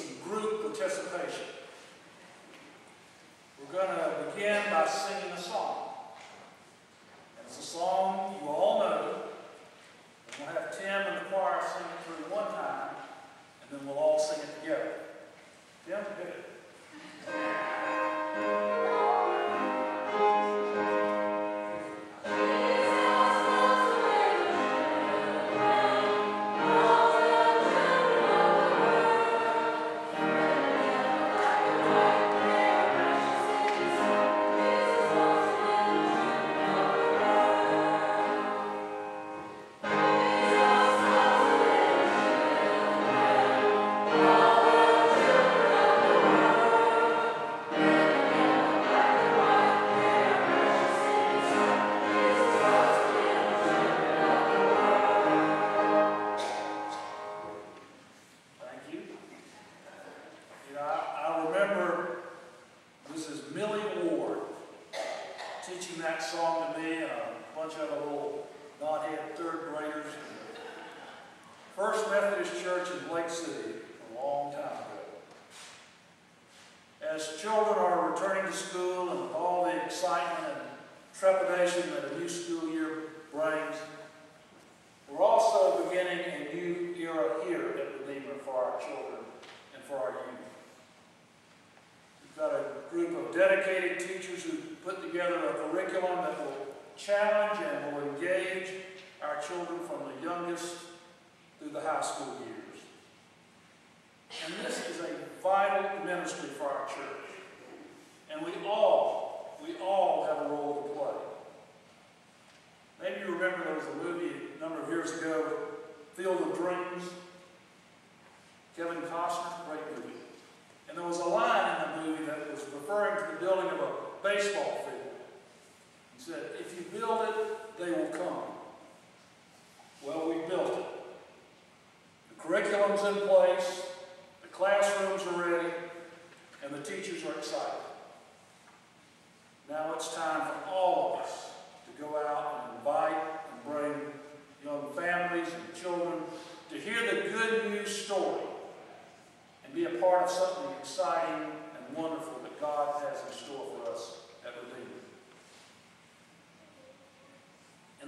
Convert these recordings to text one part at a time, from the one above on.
some group participation. We're going to begin by singing a song. And it's a song you all know. And we'll have Tim and the choir sing it through one time, and then we'll all sing it together. Tim, hit it.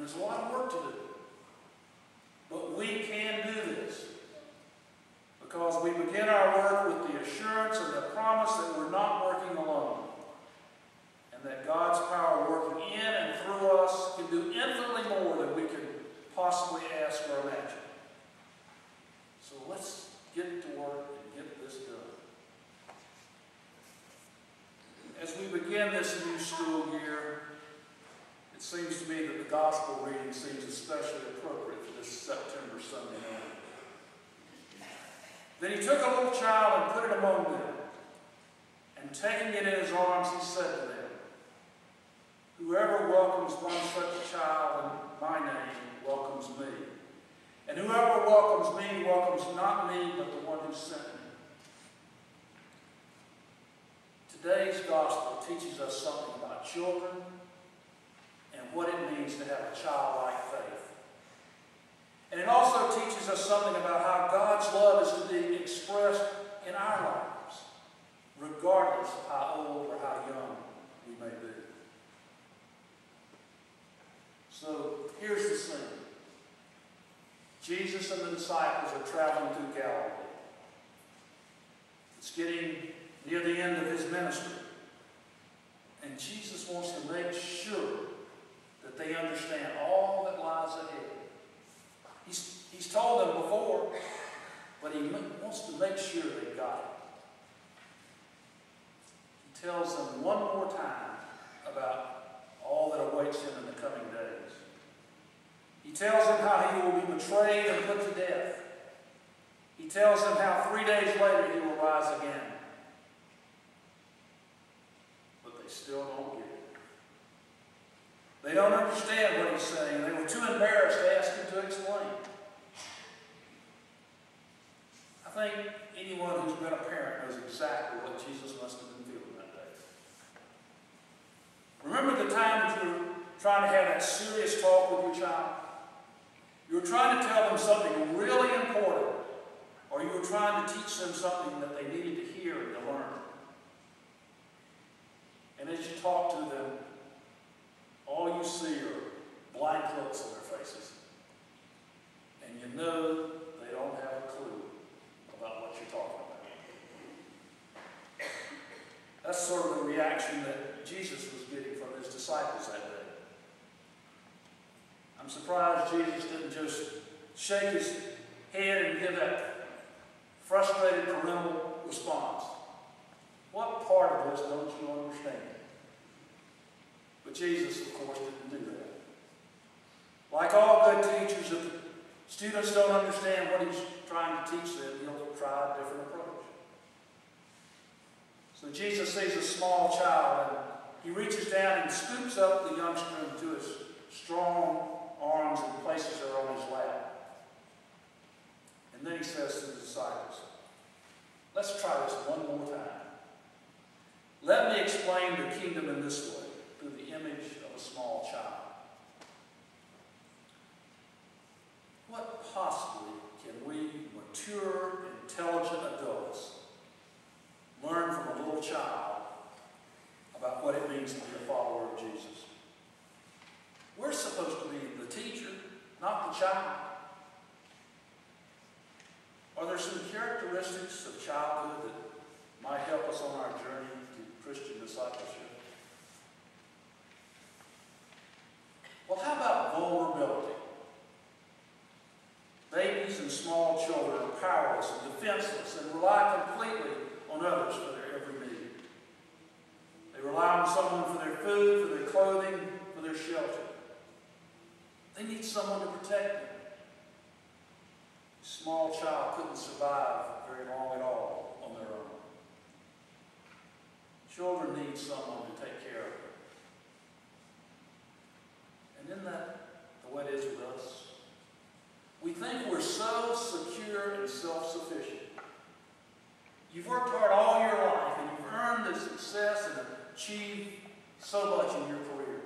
There's a lot of work to do. But we can do this because we begin our work with the assurance and the promise that we're not working alone and that God's power working in and through us can do infinitely more than we can possibly ask or imagine. So let's get to work and get this done. As we begin this new school year, it seems to me that the gospel reading seems especially appropriate for this September Sunday morning. Then he took a little child and put it among them, and taking it in his arms, he said to them, "Whoever welcomes one such child in my name welcomes me. And whoever welcomes me welcomes not me, but the one who sent me." Today's gospel teaches us something about children and what it means to have a childlike faith. And it also teaches us something about how God's love is to be expressed in our lives, regardless of how old or how young we may be. So here's the scene. Jesus and the disciples are traveling through Galilee. It's getting near the end of his ministry. And Jesus wants to make sure that they understand all that lies ahead. He's told them before, but he wants to make sure they got it. He tells them one more time about all that awaits him in the coming days. He tells them how he will be betrayed and put to death. He tells them how 3 days later he will rise again. But they still don't get it. They don't understand what he's saying. They were too embarrassed to ask him to explain. I think anyone who's been a parent knows exactly what Jesus must have been feeling that day. Remember the time that you were trying to have that serious talk with your child? You were trying to tell them something really important, or you were trying to teach them something that they needed to hear and to learn. And as you talk to them, all you see are blank looks on their faces. And you know they don't have a clue about what you're talking about. That's sort of the reaction that Jesus was getting from his disciples that day. I'm surprised Jesus didn't just shake his head and give that frustrated parental response. What part of this don't you understand? But Jesus, of course, didn't do that. Like all good teachers, if students don't understand what he's trying to teach them, he'll try a different approach. So Jesus sees a small child, and he reaches down and scoops up the youngster into his strong arms and places her on his lap. And then he says to the disciples, let's try this one more time. Let me explain the kingdom in this way, through the image of a small child. What possibly can we, mature, intelligent adults, learn from a little child about what it means to be a follower of Jesus? We're supposed to be the teacher, not the child. Are there some characteristics of childhood that might help us on our journey to Christian discipleship? Well, how about vulnerability? Babies and small children are powerless and defenseless and rely completely on others for their every need. They rely on someone for their food, for their clothing, for their shelter. They need someone to protect them. A small child couldn't survive very long at all on their own. Children need someone to take care of them. And isn't that the way it is with us? We think we're so secure and self-sufficient. You've worked hard all your life, and you've earned the success and achieved so much in your career.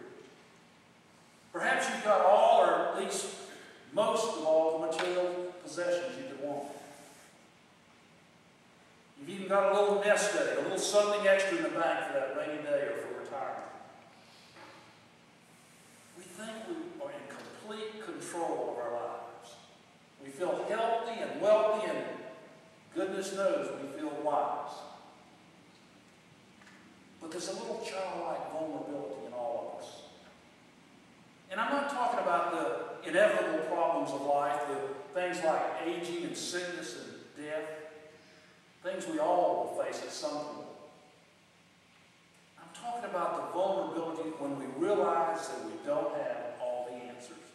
Perhaps you've got all, or at least most of all, the material possessions you could want. You've even got a little nest egg, a little something extra in the bank for that rainy day or for retirement. We think we are in complete control of our lives. We feel healthy and wealthy, and goodness knows we feel wise. But there's a little childlike vulnerability in all of us. And I'm not talking about the inevitable problems of life, the things like aging and sickness and death, things we all will face at some point. I'm talking about the vulnerability when we realize that we don't have all the answers.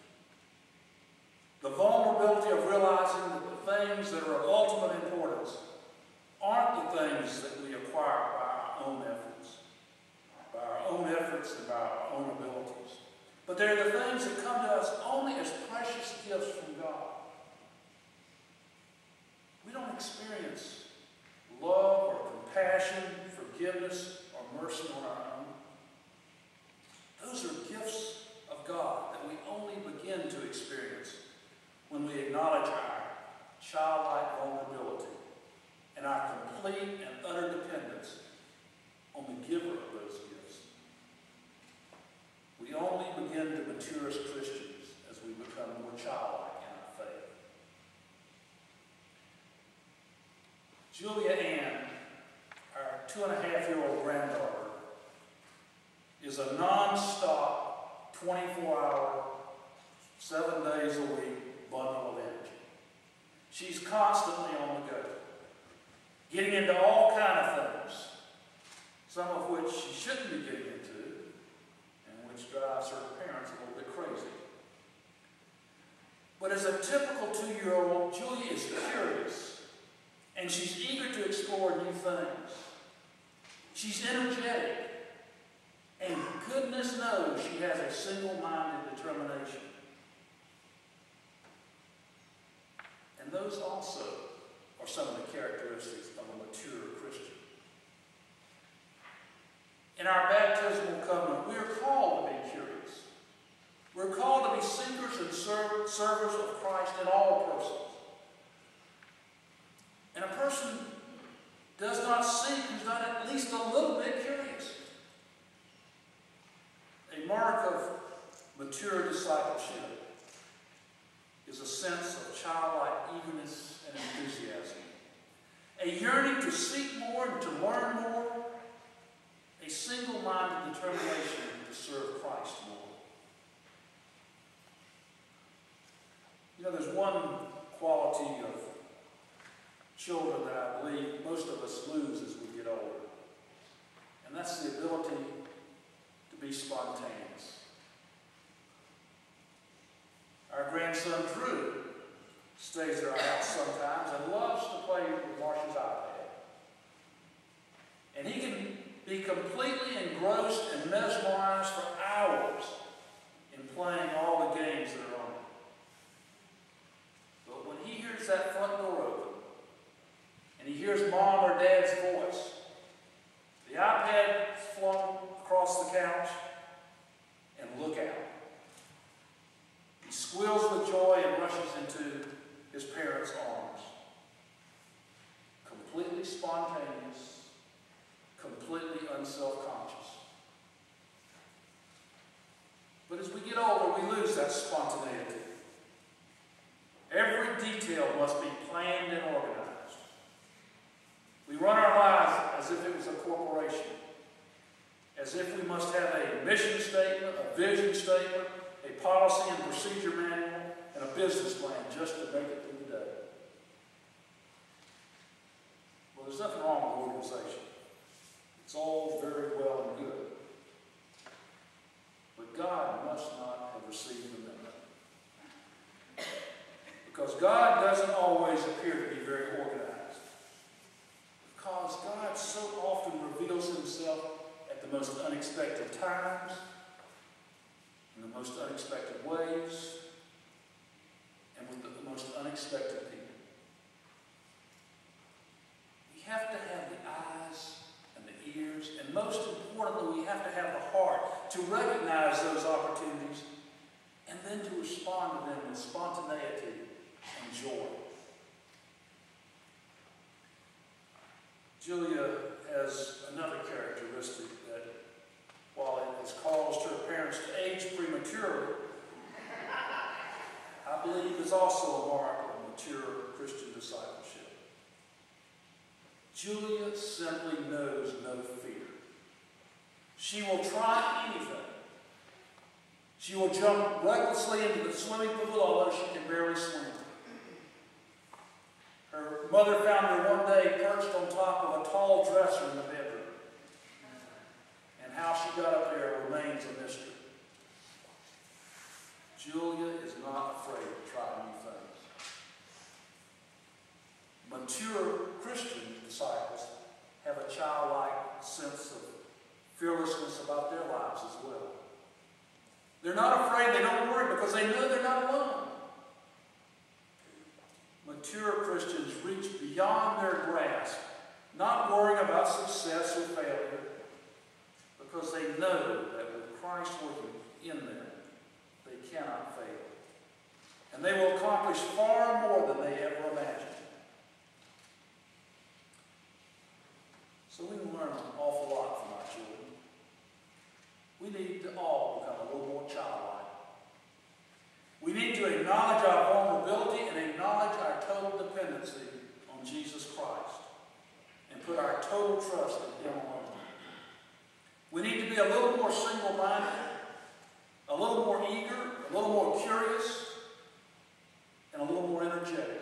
The vulnerability of realizing that the things that are of ultimate importance aren't the things that we acquire by our own efforts, and by our own abilities. But they're the things that come to us only as precious gifts from God. We don't experience love or compassion, forgiveness, or mercy on our own. Those are gifts of God that we only begin to experience when we acknowledge our childlike vulnerability and our complete and utter dependence on the giver of those gifts. We only begin to mature as Christians as we become more childlike in our faith. Julia Ann, our 2.5-year-old granddaughter, is a non-stop, 24-hour, 7 days a week bundle of energy. She's constantly on the go, getting into all kinds of things, some of which she shouldn't be getting into, and which drives her parents a little bit crazy. But as a typical 2-year-old, Julia is curious, and she's eager to explore new things. She's energetic, and goodness knows she has a single-minded determination. And those also are some of the characteristics of a mature Christian. In our baptismal covenant, we are called to be curious. We're called to be seekers and servers of Christ in all persons. does not seek, who's not at least a little bit curious. A mark of mature discipleship is a sense of childlike eagerness and enthusiasm. A yearning to seek more and to learn more. A single-minded determination to serve Christ more. You know, there's one quality of children that I believe most of us lose as we get older. And that's the ability to be spontaneous. Our grandson Drew stays at our house sometimes and loves to play with Marcia's iPad. And he can be completely engrossed and mesmerized for hours in playing all the games that are on it. But when he hears that front door open, and he hears Mom or Dad's voice, the iPad flung across the couch, and look out. He squeals with joy and rushes into his parents' arms. Completely spontaneous, completely unself-conscious. But as we get older, we lose that spontaneity. Every detail must be planned and organized. We run our lives as if it was a corporation, as if we must have a mission statement, a vision statement, a policy and procedure manual, and a business plan just to make it through the day. Well, there's nothing wrong with organization. It's all very well and good. But God must not have received the memo. Because God doesn't always appear to be very organized. Because God so often reveals himself at the most unexpected times, in the most unexpected ways, and with the most unexpected people. We have to have the eyes and the ears, and most importantly, we have to have the heart to recognize those opportunities and then to respond to them with spontaneity and joy. Julia has another characteristic that, while it has caused her parents to age prematurely, I believe is also a mark of mature Christian discipleship. Julia simply knows no fear. She will try anything. She will jump recklessly into the swimming pool, although she can barely swim. Her mother found her one day perched on top of a tall dresser in the bedroom. And how she got up there remains a mystery. Julia is not afraid to try new things. Mature Christian disciples have a childlike sense of fearlessness about their lives as well. They're not afraid, they don't worry, because they know they're not alone. Mature Christians reach beyond their grasp, not worrying about success or failure, because they know that with Christ working in them, they cannot fail. And they will accomplish far more than they ever imagined. So we can learn an awful lot from our children. We need to all become a little more childlike. We need to acknowledge our vulnerability and acknowledge our total dependency on Jesus Christ and put our total trust in Him alone. We need to be a little more single-minded, a little more eager, a little more curious, and a little more energetic.